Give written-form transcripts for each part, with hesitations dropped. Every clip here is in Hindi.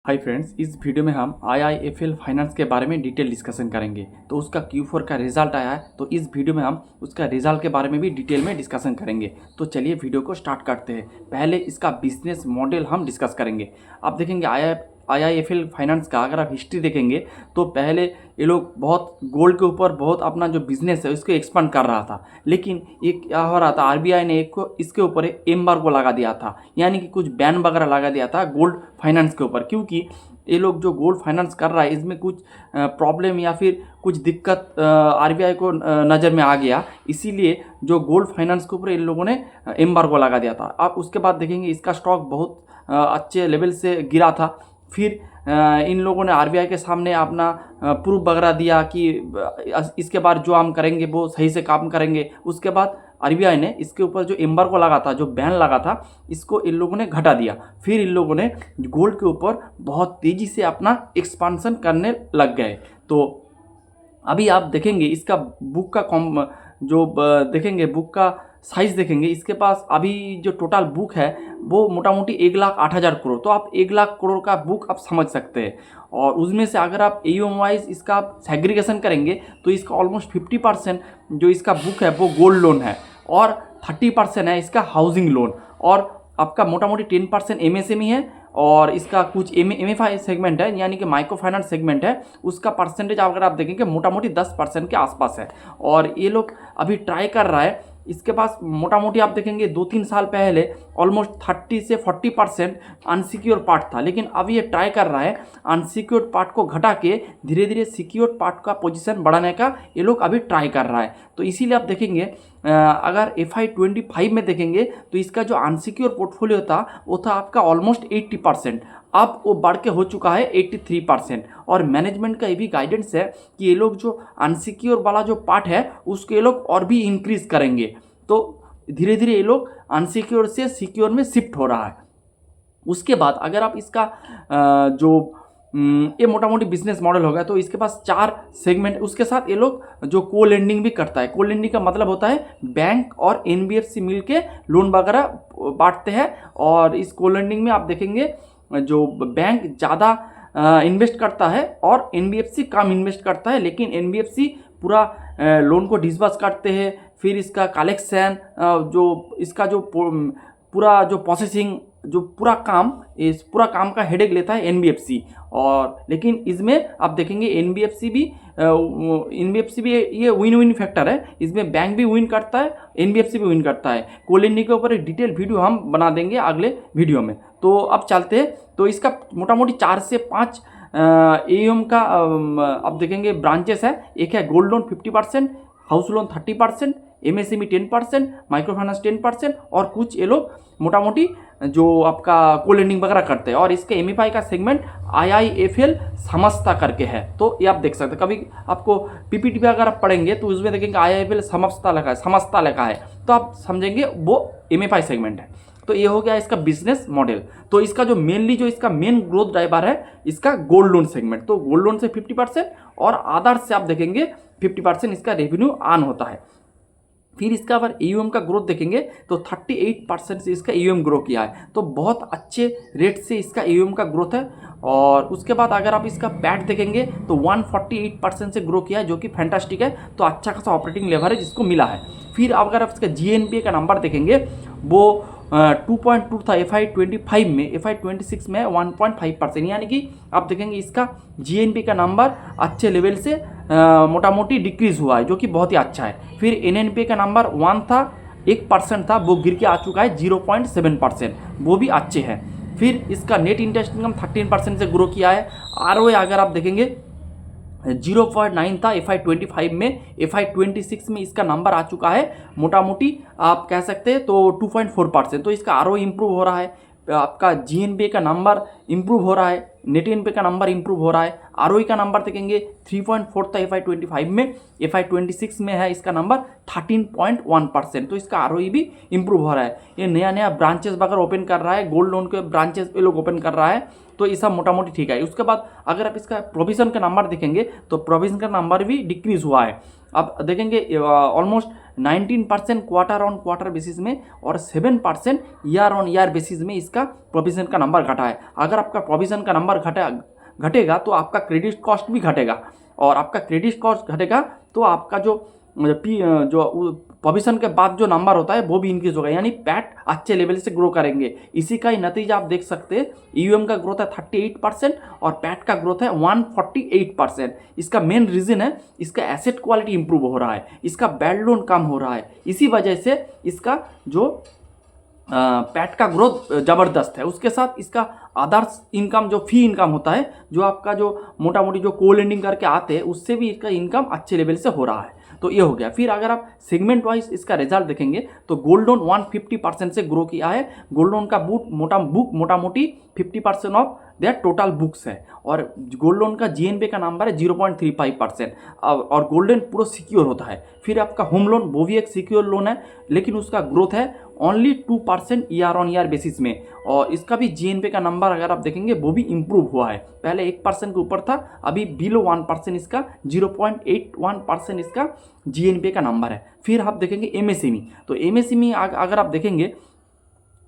हाय फ्रेंड्स, इस वीडियो में हम IIFL फाइनेंस के बारे में डिटेल डिस्कशन करेंगे। तो उसका Q4 का रिजल्ट आया है, तो इस वीडियो में हम उसका रिजल्ट के बारे में भी डिटेल में डिस्कशन करेंगे। तो चलिए वीडियो को स्टार्ट करते हैं। पहले इसका बिजनेस मॉडल हम डिस्कस करेंगे। आप देखेंगे IIFL फाइनेंस का अगर आप हिस्ट्री देखेंगे तो पहले ये लोग बहुत गोल्ड के ऊपर बहुत अपना जो बिजनेस है उसको एक्सपांड कर रहा था। लेकिन ये क्या हो रहा था, RBI ने एक को इसके ऊपर एक एम्बार्गो लगा दिया था, यानी कि कुछ बैन वगैरह लगा दिया था गोल्ड फाइनेंस के ऊपर, क्योंकि ये लोग जो गोल्ड फाइनेंस कर रहा है इसमें कुछ प्रॉब्लम या फिर कुछ दिक्कत RBI को नज़र में आ गया। इसीलिए जो गोल्ड फाइनेंस के ऊपर इन लोगों ने एम्बार्गो लगा दिया था। आप उसके बाद देखेंगे इसका स्टॉक बहुत अच्छे लेवल से गिरा था। फिर इन लोगों ने RBI के सामने अपना प्रूफ वगैरह दिया कि इसके बाद जो हम करेंगे वो सही से काम करेंगे। उसके बाद RBI ने इसके ऊपर जो एम्बार्गो लगा था, जो बैन लगा था, इसको इन लोगों ने घटा दिया। फिर इन लोगों ने गोल्ड के ऊपर बहुत तेज़ी से अपना एक्सपांसन करने लग गए। तो अभी आप देखेंगे इसका बुक का देखेंगे बुक का साइज़ देखेंगे, इसके पास अभी जो टोटल बुक है वो मोटा मोटी 1,08,000 करोड़। तो आप 1,00,000 करोड़ का बुक आप समझ सकते हैं। और उसमें से अगर आप AUM वाइज इसका आप सेग्रीगेशन करेंगे तो इसका ऑलमोस्ट 50% जो इसका बुक है वो गोल्ड लोन है, और 30% है इसका हाउसिंग लोन, और आपका मोटा मोटी 10% MSME है, और इसका कुछ MFI सेगमेंट है, यानी कि माइक्रो फाइनेंस सेगमेंट है, उसका परसेंटेज अगर आप देखेंगे मोटा मोटी 10% के आसपास है। और ये लोग अभी ट्राई कर रहा है, इसके पास मोटा मोटी आप देखेंगे 2-3 साल पहले ऑलमोस्ट 30 से 40% अनसिक्योर पार्ट था, लेकिन अब ये ट्राई कर रहा है अनसिक्योर्ड पार्ट को घटा के धीरे धीरे सिक्योर्ड पार्ट का पोजीशन बढ़ाने का ये लोग अभी ट्राई कर रहा है। तो इसीलिए आप देखेंगे अगर FY25 में देखेंगे तो इसका जो अनसिक्योर पोर्टफोलियो था वो था आपका ऑलमोस्ट 80%, अब वो बढ़ के हो चुका है 83%। और मैनेजमेंट का ये भी गाइडेंस है कि ये लोग जो अनसिक्योर वाला जो पार्ट है उसको ये लोग और भी इंक्रीज करेंगे। तो धीरे धीरे ये लोग अनसिक्योर से सिक्योर में शिफ्ट हो रहा है। उसके बाद अगर आप इसका ये मोटा मोटी बिजनेस मॉडल होगा, तो इसके पास 4 सेगमेंट, उसके साथ ये लोग जो को लेंडिंग भी करता है। को लेंडिंग का मतलब होता है बैंक और NBFC मिल के लोन वगैरह बांटते हैं। और इस को लेंडिंग में आप देखेंगे जो बैंक ज़्यादा इन्वेस्ट करता है और NBFC कम इन्वेस्ट करता है, लेकिन NBFC पूरा लोन को डिसबर्स करते हैं। फिर इसका कलेक्शन जो इसका जो पूरा जो प्रोसेसिंग जो पूरा काम का हेडेक लेता है NBFC। और लेकिन इसमें आप देखेंगे NBFC भी ये विन विन फैक्टर है, इसमें बैंक भी विन करता है, NBFC भी विन करता है। कोलेंडी के ऊपर एक डिटेल वीडियो हम बना देंगे अगले वीडियो में। तो अब चलते हैं। तो इसका मोटा मोटी 4 से 5 AUM का आप देखेंगे ब्रांचेस है। एक है gold loan 50%, house loan 30%, MSME 10%, micro finance 10%, और कुछ ये लोग मोटा मोटी जो आपका को लेंडिंग वगैरह करते हैं। और इसके MFI का सेगमेंट IIFL समस्ता करके है। तो ये आप देख सकते हैं, कभी आपको PPT पे अगर आप पढ़ेंगे तो उसमें देखेंगे IIFL समस्ता लिखा है, तो आप समझेंगे वो MFI सेगमेंट है। तो ये हो गया इसका बिजनेस मॉडल। तो इसका जो मेनली जो इसका मेन ग्रोथ ड्राइवर है इसका गोल्ड लोन सेगमेंट। तो गोल्ड लोन से 50% और अदर्स से आप देखेंगे 50% इसका रेवेन्यू आन होता है। फिर इसका अगर AUM का ग्रोथ देखेंगे तो 38% से इसका AUM ग्रो किया है, तो बहुत अच्छे रेट से इसका AUM का ग्रोथ है। और उसके बाद अगर आप इसका पैट देखेंगे तो 148% से ग्रो किया है, जो कि फैंटास्टिक है। तो अच्छा खासा ऑपरेटिंग लेवरेज इसको मिला है। फिर अगर आप इसका GNPA का नंबर देखेंगे वो 2.2 था FY25 में, FY26 में 1.5%, यानी कि आप देखेंगे इसका GNPA का नंबर अच्छे लेवल से मोटा मोटी डिक्रीज हुआ है, जो कि बहुत ही अच्छा है। फिर NNPA का नंबर 1 था, 1% था, वो गिर के आ चुका है 0.7%, वो भी अच्छे हैं। फिर इसका नेट इंटरेस्ट इनकम 13% से ग्रो किया है। ROA अगर आप देखेंगे 0.9 था FY25 में, FY26 में इसका नंबर आ चुका है मोटा मोटी आप कह सकते हैं तो 2.4%। तो इसका ROA इंप्रूव हो रहा है, आपका GNPA का नंबर इंप्रूव हो रहा है, नेट NPA का नंबर इंप्रूव हो रहा है। ROE का नंबर देखेंगे 3.4 था FY25 में, FY26 में है इसका नंबर 13.1%। तो इसका ROE भी इंप्रूव हो रहा है। ये नया नया ब्रांचेस वगैरह ओपन कर रहा है, गोल्ड लोन के ब्रांचेस ये लोग ओपन कर रहा है, तो ये सब मोटा मोटी ठीक है। उसके बाद अगर आप इसका प्रोविजन का नंबर देखेंगे तो प्रोविजन का नंबर भी डिक्रीज हुआ है। आप देखेंगे almost 19% quarter on quarter basis में और 7% ईयर ऑन ईयर बेसिस में इसका प्रोविज़न का नंबर घटा है। अगर आपका प्रोविज़न का नंबर घटेगा तो आपका क्रेडिट कॉस्ट भी घटेगा, और आपका क्रेडिट कॉस्ट घटेगा तो आपका जो प्रोविज़न के बाद जो नंबर होता है वो भी इंक्रीज होगा, यानी पैट अच्छे लेवल से ग्रो करेंगे। इसी का ही नतीजा आप देख सकते हैं, ईयूएम का ग्रोथ है 38% और पैट का ग्रोथ है 148%। इसका मेन रीज़न है इसका एसेट क्वालिटी इंप्रूव हो रहा है, इसका बैड लोन कम हो रहा है, इसी वजह से इसका जो पैट का ग्रोथ ज़बरदस्त है। उसके साथ इसका अदर्स इनकम जो फी इनकम होता है, जो आपका जो मोटा मोटी जो को लेंडिंग करके आते हैं, उससे भी इसका इनकम अच्छे लेवल से हो रहा है। तो ये हो गया। फिर अगर आप सेगमेंट वाइज इसका रिजल्ट देखेंगे तो गोल्ड लोन 150% से ग्रो किया है। गोल्ड लोन का बुक मोटा मोटी 50% ऑफ देयर टोटल बुक्स है, और गोल्ड लोन का जीएनपी का नंबर है 0.35%, और गोल्डन पूरा सिक्योर होता है। फिर आपका होम लोन वो भी एक सिक्योर लोन है, लेकिन उसका ग्रोथ है only 2% year on year basis में, और इसका भी जीएनपी का नंबर अगर आप देखेंगे वो भी इम्प्रूव हुआ है। पहले 1% के ऊपर था, अभी बिलो 1% इसका 0.81% इसका जीएनपी का नंबर है। फिर आप देखेंगे एमएसएमई, तो एमएसएमई अगर आप देखेंगे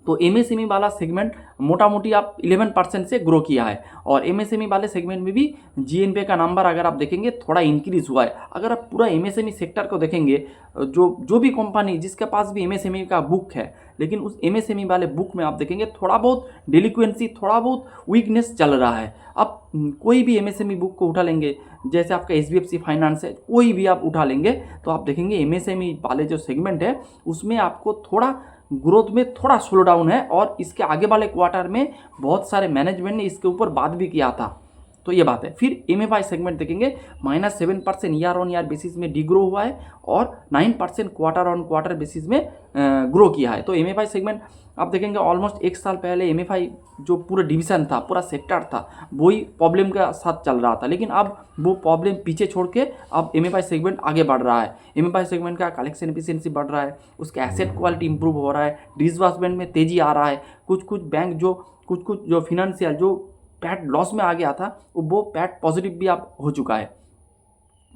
तो एमएसएमई वाला सेगमेंट मोटा मोटी आप 11% से ग्रो किया है, और एमएसएमई वाले सेगमेंट में भी जीएनपी का नंबर अगर आप देखेंगे थोड़ा इंक्रीज हुआ है। अगर आप पूरा एमएसएमई सेक्टर को देखेंगे, जो भी कंपनी जिसके पास भी एमएसएमई का बुक है, लेकिन उस एमएसएमई वाले बुक में आप देखेंगे थोड़ा बहुत डेलिक्वेंसी, थोड़ा बहुत वीकनेस चल रहा है। अब कोई भी एमएसएमई बुक को उठा लेंगे, जैसे आपका एचडीएफसी फाइनेंस है, कोई भी आप उठा लेंगे तो आप देखेंगे एमएसएमई वाले जो सेगमेंट है उसमें आपको थोड़ा ग्रोथ में थोड़ा स्लो डाउन है, और इसके आगे वाले क्वार्टर में बहुत सारे मैनेजमेंट ने इसके ऊपर बात भी किया था। तो ये बात है। फिर एमएफआई सेगमेंट देखेंगे -7% ईयर ऑन ईयर बेसिस में डी ग्रो हुआ है, और 9% क्वार्टर ऑन क्वार्टर बेसिस में ग्रो किया है। तो एमएफआई सेगमेंट आप देखेंगे ऑलमोस्ट एक साल पहले एमएफआई जो पूरा डिवीज़न था, पूरा सेक्टर था, वही प्रॉब्लम के साथ चल रहा था, लेकिन अब वो प्रॉब्लम पीछे छोड़ के अब एमएफआई सेगमेंट आगे बढ़ रहा है। एमएफआई सेगमेंट का कलेक्शन एफिशिएंसी बढ़ रहा है, उसका एसेट क्वालिटी इंप्रूव हो रहा है, डिसबर्समेंट में तेज़ी आ रहा है। कुछ बैंक जो फिनेंशियल जो पैट लॉस में आ गया था, वो पैट पॉजिटिव भी अब हो चुका है।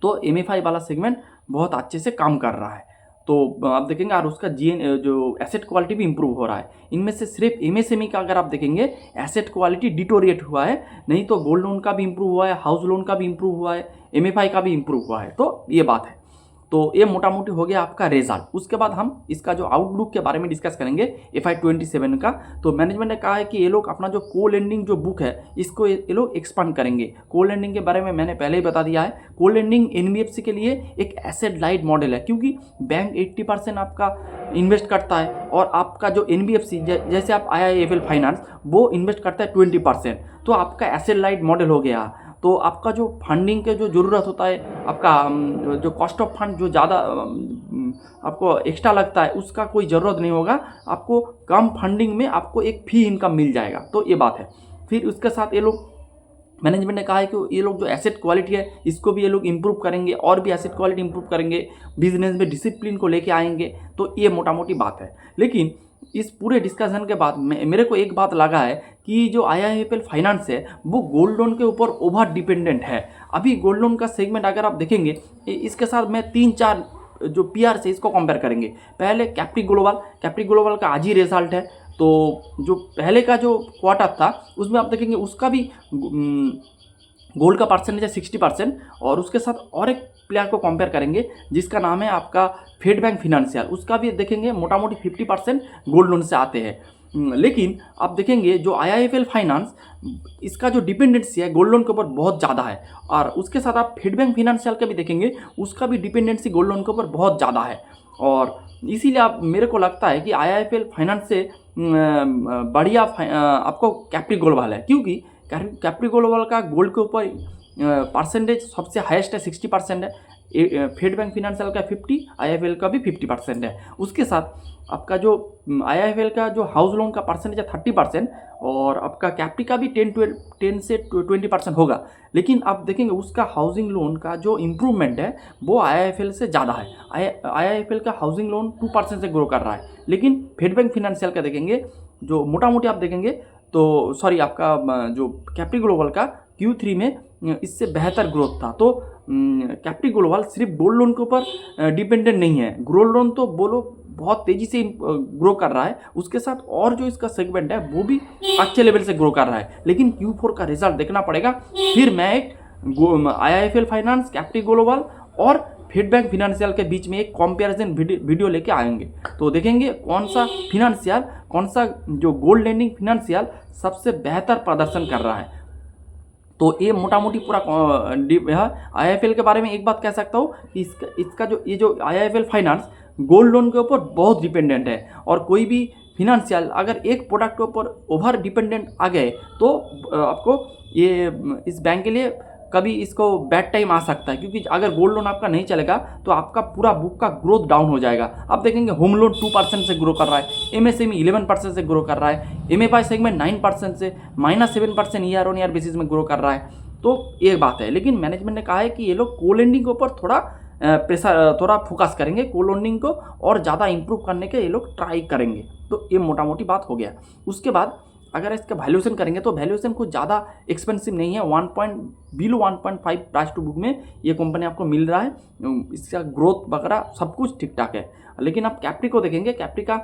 तो एमएफआई वाला सेगमेंट बहुत अच्छे से काम कर रहा है। तो आप देखेंगे, और उसका जो एसेट क्वालिटी भी इंप्रूव हो रहा है। इनमें से सिर्फ एमएसएमई का अगर आप देखेंगे एसेट क्वालिटी डिटोरिएट हुआ है, नहीं तो गोल्ड लोन का भी इंप्रूव हुआ है, हाउस लोन का भी इंप्रूव हुआ है, एमएफआई का भी इंप्रूव हुआ है। तो ये बात है। तो ये मोटा मोटी हो गया आपका रिजल्ट। उसके बाद हम इसका जो आउटलुक के बारे में डिस्कस करेंगे FY27 का। तो मैनेजमेंट ने कहा है कि ये लोग अपना जो को लेंडिंग जो बुक है इसको ये लोग एक्सपांड करेंगे। को लेंडिंग के बारे में मैंने पहले ही बता दिया है। को लेंडिंग एनबीएफसी के लिए एक एसेट लाइट मॉडल है, क्योंकि बैंक 80% आपका इन्वेस्ट करता है, और आपका जो एनबीएफसी जैसे आप IIFL फाइनेंस वो इन्वेस्ट करता है 20%। तो आपका एसेट लाइट मॉडल हो गया। तो आपका जो फंडिंग के जो ज़रूरत होता है, आपका जो कॉस्ट ऑफ फंड जो ज़्यादा आपको एक्स्ट्रा लगता है, उसका कोई ज़रूरत नहीं होगा। आपको कम फंडिंग में आपको एक फी इनकम मिल जाएगा। तो ये बात है। फिर उसके साथ ये लोग मैनेजमेंट ने कहा है कि ये लोग जो एसेट क्वालिटी है इसको भी ये लोग इंप्रूव करेंगे, और भी एसेट क्वालिटी इंप्रूव करेंगे, बिजनेस में डिसिप्लिन को लेके आएंगे। तो ये मोटा मोटी बात है। लेकिन इस पूरे डिस्कशन के बाद मेरे को एक बात लगा है कि जो IIFL फाइनेंस है वो गोल्ड लोन के ऊपर ओवर डिपेंडेंट है। अभी गोल्ड लोन का सेगमेंट अगर आप देखेंगे, इसके साथ मैं 3-4 जो पीआर से इसको कंपेयर करेंगे। पहले कैप्री ग्लोबल का आज ही रिजल्ट है। तो जो पहले का जो क्वार्टर था उसमें आप देखेंगे उसका भी गोल्ड का परसेंटेज है 60%, और उसके साथ और एक प्लेयर को कंपेयर करेंगे जिसका नाम है आपका फेड बैंक फिनेंशियल, उसका भी देखेंगे मोटा मोटी 50% गोल्ड लोन से आते हैं। लेकिन आप देखेंगे जो IIFL फाइनेंस, इसका जो डिपेंडेंसी है गोल्ड लोन के ऊपर बहुत ज़्यादा है, और उसके साथ आप फेड बैंक फिनेंशियल का भी देखेंगे, उसका भी डिपेंडेंसी गोल्ड लोन के ऊपर बहुत ज़्यादा है। और इसीलिए आप मेरे को लगता है कि IIFL फाइनेंस से बढ़िया आपको कैप्री ग्लोबल है, क्योंकि कैप्री ग्लोबल का गोल्ड के ऊपर परसेंटेज सबसे हाईएस्ट है, 60% है। फेड बैंक फिनेंशियल का 50, IIFL का भी 50% है। उसके साथ आपका जो IIFL का जो हाउस लोन का परसेंटेज है 30%, और आपका कैप्री का भी 10 से 20% होगा। लेकिन आप देखेंगे उसका हाउसिंग लोन का जो इम्प्रूवमेंट है वो IIFL से ज़्यादा है। IIFL का हाउसिंग लोन 2% से ग्रो कर रहा है, लेकिन फेड बैंक फिनेंशियल का देखेंगे जो मोटा मोटी आप देखेंगे तो आपका जो कैप्री ग्लोबल का Q3 में इससे बेहतर ग्रोथ था। तो कैप्री ग्लोबल सिर्फ गोल्ड लोन के ऊपर डिपेंडेंट नहीं है, गोल्ड लोन तो बोलो बहुत तेज़ी से ग्रो कर रहा है, उसके साथ और जो इसका सेगमेंट है वो भी अच्छे लेवल से ग्रो कर रहा है। लेकिन Q4 का रिजल्ट देखना पड़ेगा, फिर मैं एक IIFL फाइनेंस, कैप्री ग्लोबल और फेड बैंक फिनेंशियल के बीच में एक कंपैरिजन वीडियो लेके आएंगे। तो देखेंगे कौन सा जो गोल्ड लेंडिंग फिनेंशियल सबसे बेहतर प्रदर्शन कर रहा है। तो ये मोटा मोटी पूरा IIFL के बारे में एक बात कह सकता हूँ कि इसका जो ये जो IIFL फाइनेंस गोल्ड लोन के ऊपर बहुत डिपेंडेंट है, और कोई भी फिनेंशियल अगर एक प्रोडक्ट के ऊपर ओवर डिपेंडेंट आ गए तो आपको ये इस बैंक के लिए कभी इसको बैड टाइम आ सकता है, क्योंकि अगर गोल्ड लोन आपका नहीं चलेगा तो आपका पूरा बुक का ग्रोथ डाउन हो जाएगा। आप देखेंगे होम लोन 2% से ग्रो कर रहा है, MSME 11% से ग्रो कर रहा है, MFI सेगमेंट 9% से -7% ईयर-ऑन-ईयर बेसिस में ग्रो कर रहा है। तो ये बात है, लेकिन मैनेजमेंट ने कहा है कि ये लोग को लेंडिंग के ऊपर थोड़ा फोकस करेंगे, को लेंडिंग को और ज़्यादा इंप्रूव करने के ये लोग ट्राई करेंगे। तो ये मोटा मोटी बात हो गया। उसके बाद अगर इसका वैल्यूएशन करेंगे तो वैल्यूएशन कुछ ज़्यादा एक्सपेंसिव नहीं है, बिलो 1.5 प्राइस टू बुक में ये कंपनी आपको मिल रहा है, इसका ग्रोथ वगैरह सब कुछ ठीक ठाक है। लेकिन आप कैप्री को देखेंगे, कैप्री का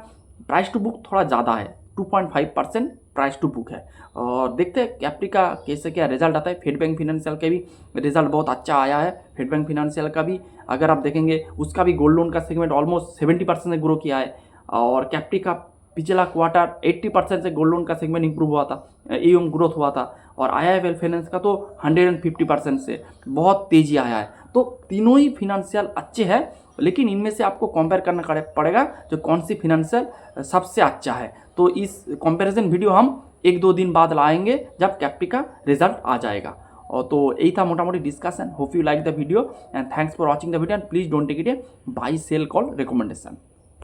प्राइस टू बुक थोड़ा ज़्यादा है, 2.5% प्राइस टू बुक है। और देखते हैं कैप्री का कैसे क्या रिजल्ट आता है। फेड बैंक फिनेंशियल का भी रिजल्ट बहुत अच्छा आया है, फेड बैंक फिनेंशियल का भी अगर आप देखेंगे उसका भी गोल्ड लोन का सेगमेंट ऑलमोस्ट 70% से ग्रो किया है, और कैप्री का पिछला क्वार्टर 80% से गोल्ड लोन का सेगमेंट इंप्रूव हुआ था, AUM ग्रोथ हुआ था, और IIFL फाइनेंस का तो 150% से बहुत तेज़ी आया है। तो तीनों ही फिनेंशियल अच्छे हैं, लेकिन इनमें से आपको कंपेयर करना पड़ेगा जो कौन सी फिनेंशियल सबसे अच्छा है। तो इस कंपैरिजन वीडियो हम 1-2 दिन बाद लाएंगे जब कैप्री का रिजल्ट आ जाएगा। और तो यही था मोटा मोटी discussion. Hope you like the video and thanks for watching the video and please don't take it a buy sell call recommendation.